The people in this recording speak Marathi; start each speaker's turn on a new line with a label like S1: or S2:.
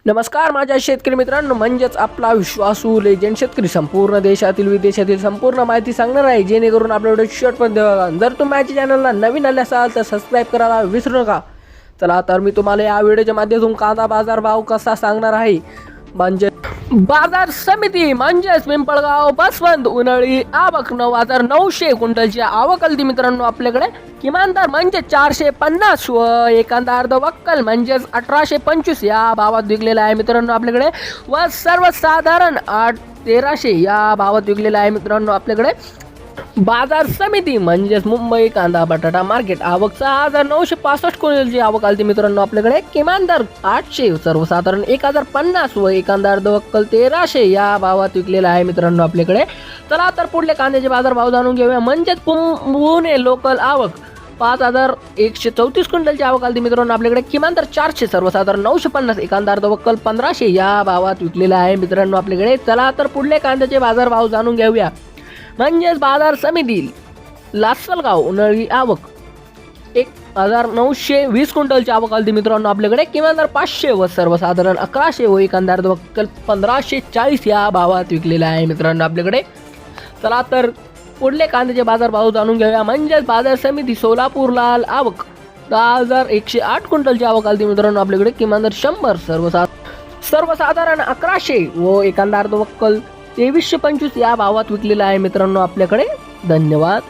S1: नमस्कार माझ्या शेतकरी मित्रांनो, म्हणजेच आपला विश्वासू लेजेंड शेतकरी संपूर्ण देशातील विदेशातील संपूर्ण माहिती सांगणार आहे, जेणेकरून आपल्या व्हिडिओ शेवटपर्यंत बघा. जर तुम्ही माझ्या चॅनलला नवीन आले असाल तर सबस्क्राईब करायला विसरू नका. चला तर मी तुम्हाला या व्हिडिओच्या माध्यमातून कांदा बाजार भाव कसा सांगणार आहे. म्हणजे बाजार समिती म्हणजेच पिंपळगाव बसवंत उन्हाळी आवक 9,900 क्विंटलची आवक आली मित्रांनो आपल्याकडे. किमान दर म्हणजे 450 व एखादा अर्ध वक्कल म्हणजेच 1825 या भावात विकलेला आहे मित्रांनो आपल्याकडे. व सर्वसाधारण 1300 या भावात विकलेला आहे मित्रांनो आपल्याकडे. बाजार समिती म्हणजेच मुंबई कांदा बटाटा मार्केट आवक 6,965 क्विंटलची आवक आली मित्रांनो आपल्याकडे. किमान दर 800, सर्वसाधारण 1,050 व एखादा अर्ध वक्कल 1300 या भावात विकलेला आहे मित्रांनो आपल्याकडे. चला तर पुढले कांद्याचे बाजार भाव जाणून घेऊया. म्हणजेच पुणे लोकल आवक 5,134 क्विंटलची आवक आली मित्रांनो आपल्याकडे. किमान दर 400, सर्वसाधारण 950, एखादा अर्ध वक्कल 1500 या भावात विकलेला आहे मित्रांनो आपल्याकडे. चला तर पुढले कांद्याचे बाजार भाव जाणून घेऊया. म्हणजेच बाजार समिती लासलगाव उन्हाळी आवक 1,920 क्विंटलची आवक आली मित्रांनो आपल्याकडे. किमान दर 500 व सर्वसाधारण 1100 व एखादा अर्ध वक्कल 1540 या भावात विकलेला आहे मित्रांनो आपल्याकडे. चला तर पुढले कांद्याचे बाजार भाव जाणून घेऊया. म्हणजेच बाजार समिती सोलापूर लाल आवक 10,108 क्विंटलची आवक आली मित्रांनो आपल्याकडे. किमान दर 100, सर्वसाधारण 1100 व एखादा अर्ध वक्कल 2325 या भावात विकलेला आहे मित्रांनो आपल्याकडे. धन्यवाद.